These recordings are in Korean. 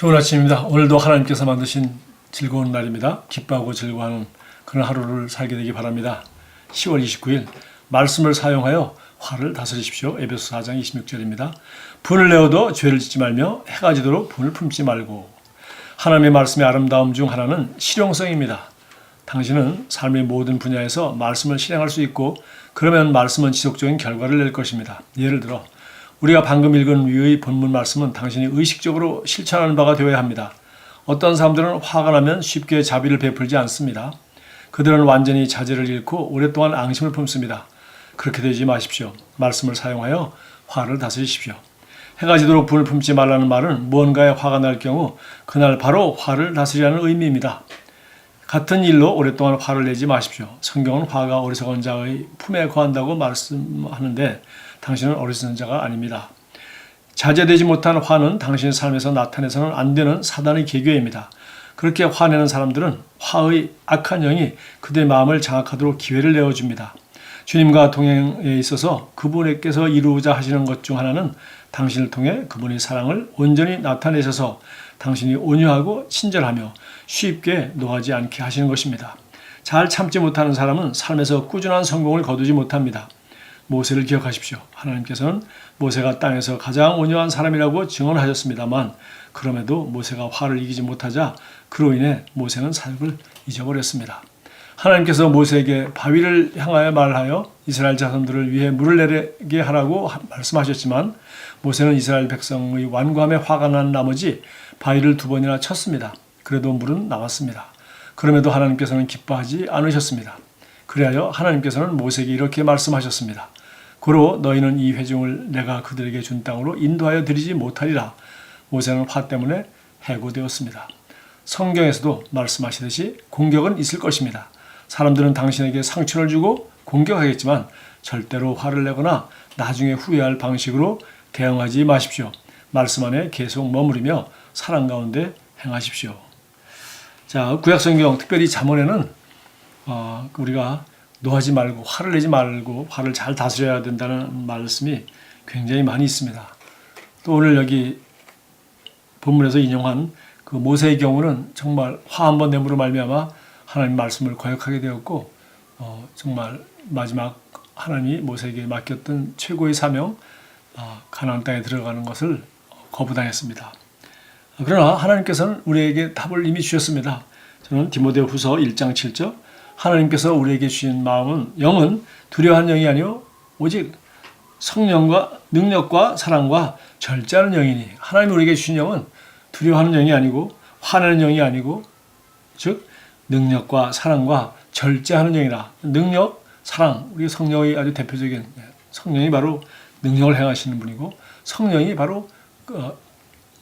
좋은 아침입니다. 오늘도 하나님께서 만드신 즐거운 날입니다. 기뻐하고 즐거워하는 그런 하루를 살게 되기 바랍니다. 10월 29일 말씀을 사용하여 화를 다스리십시오. 에베소 4장 26절입니다. 분을 내어도 죄를 짓지 말며 해가 지도록 분을 품지 말고. 하나님의 말씀의 아름다움 중 하나는 실용성입니다. 당신은 삶의 모든 분야에서 말씀을 실행할 수 있고 그러면 말씀은 지속적인 결과를 낼 것입니다. 예를 들어 우리가 방금 읽은 위의 본문 말씀은 당신이 의식적으로 실천하는 바가 되어야 합니다. 어떤 사람들은 화가 나면 쉽게 자비를 베풀지 않습니다. 그들은 완전히 자제를 잃고 오랫동안 앙심을 품습니다. 그렇게 되지 마십시오. 말씀을 사용하여 화를 다스리십시오. 해가 지도록 분을 품지 말라는 말은 무언가에 화가 날 경우 그날 바로 화를 다스리라는 의미입니다. 같은 일로 오랫동안 화를 내지 마십시오. 성경은 화가 어리석은 자의 품에 거한다고 말씀하는데 당신은 어리석은 자가 아닙니다. 자제되지 못한 화는 당신의 삶에서 나타내서는 안 되는 사단의 계교입니다. 그렇게 화내는 사람들은 화의 악한 영이 그들의 마음을 장악하도록 기회를 내어줍니다. 주님과 동행에 있어서 그분께서 이루고자 하시는 것 중 하나는 당신을 통해 그분의 사랑을 온전히 나타내셔서 당신이 온유하고 친절하며 쉽게 노하지 않게 하시는 것입니다. 잘 참지 못하는 사람은 삶에서 꾸준한 성공을 거두지 못합니다. 모세를 기억하십시오. 하나님께서는 모세가 땅에서 가장 온유한 사람이라고 증언하셨습니다만 그럼에도 모세가 화를 이기지 못하자 그로 인해 모세는 사역을 잊어버렸습니다. 하나님께서 모세에게 바위를 향하여 말하여 이스라엘 자손들을 위해 물을 내리게 하라고 말씀하셨지만 모세는 이스라엘 백성의 완고함에 화가 난 나머지 바위를 2번이나 쳤습니다. 그래도 물은 나왔습니다. 그럼에도 하나님께서는 기뻐하지 않으셨습니다. 그리하여 하나님께서는 모세에게 이렇게 말씀하셨습니다. 고로 너희는 이 회중을 내가 그들에게 준 땅으로 인도하여 드리지 못하리라. 모세는 화 때문에 해고되었습니다. 성경에서도 말씀하시듯이 공격은 있을 것입니다. 사람들은 당신에게 상처를 주고 공격하겠지만 절대로 화를 내거나 나중에 후회할 방식으로 대응하지 마십시오. 말씀 안에 계속 머무르며 사랑 가운데 행하십시오. 자, 구약성경 특별히 잠언에는 우리가 노하지 말고 화를 내지 말고 화를 잘 다스려야 된다는 말씀이 굉장히 많이 있습니다. 또 오늘 여기 본문에서 인용한 그 모세의 경우는 정말 화 한 번 내므로 말미암아 하나님 말씀을 거역하게 되었고 정말 마지막 하나님이 모세에게 맡겼던 최고의 사명 가나안 땅에 들어가는 것을 거부당했습니다. 그러나 하나님께서는 우리에게 답을 이미 주셨습니다. 저는 디모데후서 1장 7절 하나님께서 우리에게 주신 영은 두려워하는 영이 아니요 오직 성령과 능력과 사랑과 절제하는 영이니 하나님이 우리에게 주신 영은 두려워하는 영이 아니고 화내는 영이 아니고 즉 능력과 사랑과 절제하는 영이라. 능력, 사랑, 우리 성령의 아주 대표적인 성령이 바로 능력을 행하시는 분이고 성령이 바로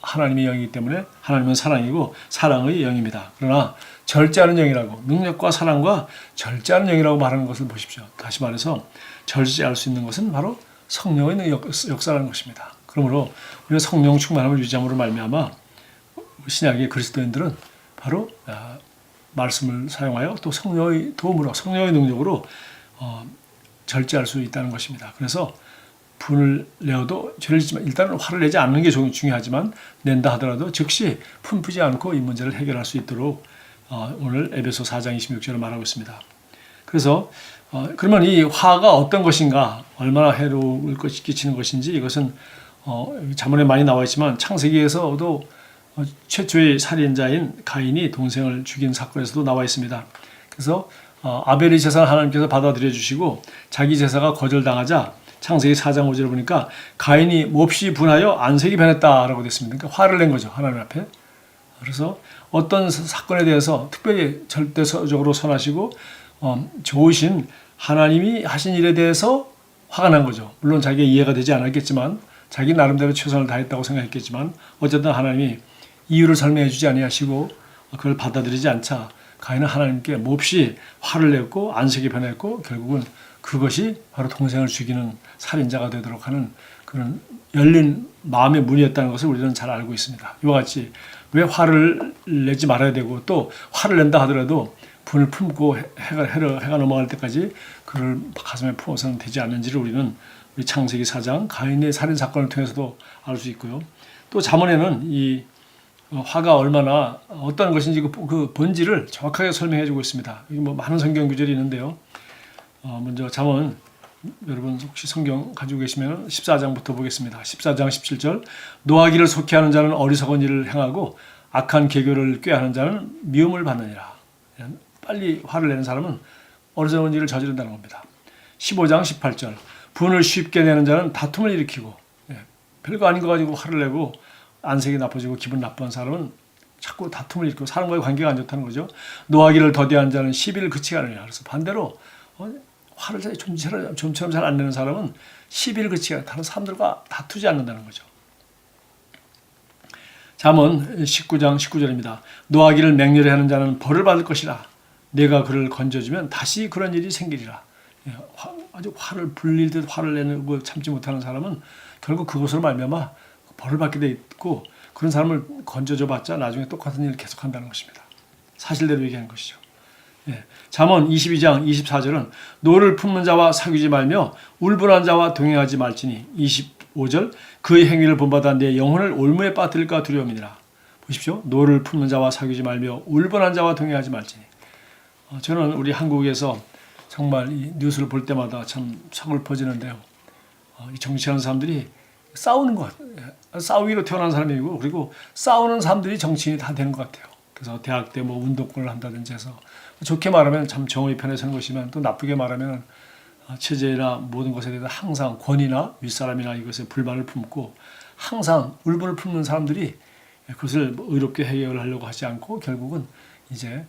하나님의 영이기 때문에 하나님은 사랑이고 사랑의 영입니다. 그러나 절제하는 영이라고 능력과 사랑과 절제하는 영이라고 말하는 것을 보십시오. 다시 말해서 절제할 수 있는 것은 바로 성령의 역사라는 것입니다. 그러므로 우리가 성령 충만함을 유지함으로 말미암아 신약의 그리스도인들은 바로 말씀을 사용하여 또 성령의 도움으로 성령의 능력으로 절제할 수 있다는 것입니다. 그래서 분을 내어도 죄를 짓지만 일단은 화를 내지 않는 게 중요하지만 낸다 하더라도 즉시 품지 않고 이 문제를 해결할 수 있도록 오늘 에베소 4장 26절을 말하고 있습니다. 그래서 그러면 이 화가 어떤 것인가 얼마나 해로울 것이 끼치는 것인지 이것은 잠언에 많이 나와 있지만 창세기에서도 최초의 살인자인 가인이 동생을 죽인 사건에서도 나와 있습니다. 그래서 아벨의 제사를 하나님께서 받아들여 주시고 자기 제사가 거절당하자 창세기 4장 5절을 보니까 가인이 몹시 분하여 안색이 변했다라고 됐습니다. 그러니까 화를 낸 거죠. 하나님 앞에. 그래서 어떤 사건에 대해서 특별히 절대적으로 선하시고 좋으신 하나님이 하신 일에 대해서 화가 난 거죠. 물론 자기가 이해가 되지 않았겠지만 자기 나름대로 최선을 다했다고 생각했겠지만 어쨌든 하나님이 이유를 설명해 주지 아니하시고 그걸 받아들이지 않자 가인은 하나님께 몹시 화를 냈고 안색이 변했고 결국은 그것이 바로 동생을 죽이는 살인자가 되도록 하는 그런 열린 마음의 문이었다는 것을 우리는 잘 알고 있습니다. 이와 같이 왜 화를 내지 말아야 되고 또 화를 낸다 하더라도 분을 품고 해가 넘어갈 때까지 그를 가슴에 품어서는 되지 않는지를 우리는 우리 창세기 4장 가인의 살인 사건을 통해서도 알 수 있고요. 또 잠언에는 이 화가 얼마나 어떤 것인지 그 본질을 정확하게 설명해주고 있습니다. 여기 뭐 많은 성경 구절이 있는데요. 먼저 잠언, 여러분 혹시 성경 가지고 계시면 14장부터 보겠습니다. 14장 17절 노하기를 속히하는 자는 어리석은 일을 행하고 악한 계교를 꾀하는 자는 미움을 받느니라. 빨리 화를 내는 사람은 어리석은 일을 저지른다는 겁니다. 15장 18절 분을 쉽게 내는 자는 다툼을 일으키고, 별거 아닌 거 가지고 화를 내고 안색이 나빠지고 기분 나쁜 사람은 자꾸 다툼을 일으키고 사람과의 관계가 안 좋다는 거죠. 노하기를 더디한 자는 시비를 그치가느냐. 그래서 반대로 화를 좀처럼 잘 안 내는 사람은 시비를 그치가 다른 사람들과 다투지 않는다는 거죠. 잠언 19장 19절입니다. 노하기를 맹렬히 하는 자는 벌을 받을 것이라. 내가 그를 건져주면 다시 그런 일이 생기리라. 아주 화를 불릴 듯 화를 내고 참지 못하는 사람은 결국 그것으로 말미암아 벌을 받게 돼 있고, 그런 사람을 건져줘 봤자 나중에 똑같은 일을 계속한다는 것입니다. 사실대로 얘기하는 것이죠. 잠언 22장 24절은 노를 품는 자와 사귀지 말며 울분한 자와 동행하지 말지니. 25절 그의 행위를 본받아 내 영혼을 올무에 빠뜨릴까 두려움이니라. 보십시오. 노를 품는 자와 사귀지 말며 울분한 자와 동행하지 말지니. 저는 우리 한국에서 정말 이 뉴스를 볼 때마다 참 서글퍼지는데요. 이 정치하는 사람들이 싸우는 것 같아요. 싸우기로 태어난 사람이고, 그리고 싸우는 사람들이 정치인이 다 되는 것 같아요. 그래서 대학 때 뭐 운동권을 한다든지 해서, 좋게 말하면 참 정의 편에 서는 것이면, 또 나쁘게 말하면 체제나 모든 것에 대해서 항상 권위나 윗사람이나 이것에 불만을 품고 항상 울분을 품는 사람들이 그것을 의롭게 해결하려고 하지 않고 결국은 이제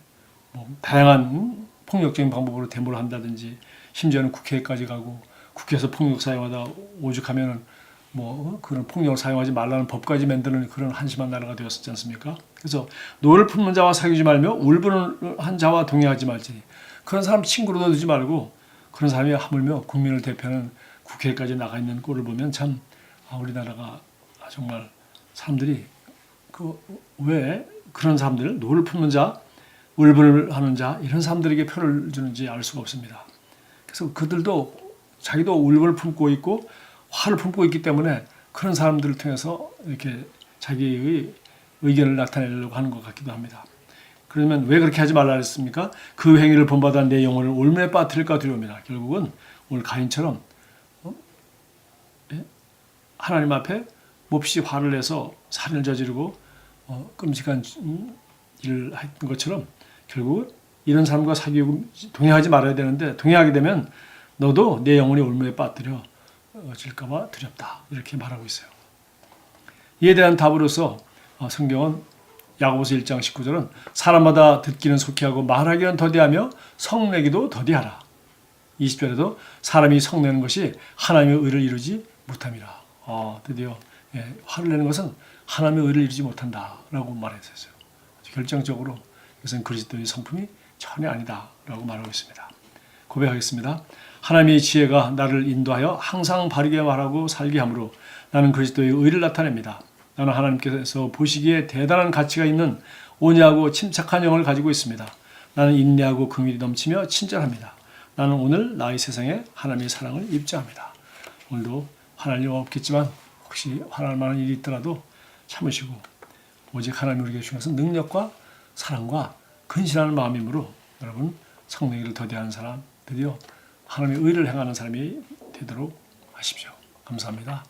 뭐 다양한 폭력적인 방법으로 데모를 한다든지, 심지어는 국회까지 가고 국회에서 폭력 사용하다 오죽하면은 뭐 그런 폭력을 사용하지 말라는 법까지 만드는 그런 한심한 나라가 되었었지 않습니까? 그래서 노를 품는 자와 사귀지 말며 울분한 자와 동행하지 말지. 그런 사람 친구로도 두지 말고, 그런 사람이 하물며 국민을 대표하는 국회까지 나가 있는 꼴을 보면 참 우리나라가 정말 사람들이 왜 그런 사람들, 노를 품는 자, 울분을 하는 자, 이런 사람들에게 표를 주는지 알 수가 없습니다. 그래서 그들도 자기도 울분을 품고 있고 화를 품고 있기 때문에 그런 사람들을 통해서 이렇게 자기의 의견을 나타내려고 하는 것 같기도 합니다. 그러면 왜 그렇게 하지 말라 했습니까? 그 행위를 본받아 내 영혼을 올무에 빠뜨릴까 두려움이라. 결국은 오늘 가인처럼 하나님 앞에 몹시 화를 내서 살인을 저지르고 끔찍한 일을 했던 것처럼 결국 이런 사람과 사귀고 동행하지 말아야 되는데, 동행하게 되면 너도 내 영혼이 올무에 빠뜨려질까 봐 두렵다. 이렇게 말하고 있어요. 이에 대한 답으로서 성경은 야고보서 1장 19절은 사람마다 듣기는 속히 하고 말하기는 더디하며 성내기도 더디하라. 20절에도 사람이 성내는 것이 하나님의 의를 이루지 못함이라. 드디어 화를 내는 것은 하나님의 의를 이루지 못한다라고 말했었어요. 결정적으로 이것은 그리스도의 성품이 전혀 아니다라고 말하고 있습니다. 고백하겠습니다. 하나님의 지혜가 나를 인도하여 항상 바르게 말하고 살게 하므로 나는 그리스도의 의를 나타냅니다. 나는 하나님께서 보시기에 대단한 가치가 있는 온유하고 침착한 영을 가지고 있습니다. 나는 인내하고 긍휼이 넘치며 친절합니다. 나는 오늘 나의 세상에 하나님의 사랑을 입증합니다. 오늘도 화날 일 없겠지만 혹시 화날 만한 일이 있더라도 참으시고 오직 하나님이 우리에게 주신 것은 능력과 사랑과 근신하는 마음이므로 여러분 성내기를 더디하는 사람, 드디어 하나님의 의를 행하는 사람이 되도록 하십시오. 감사합니다.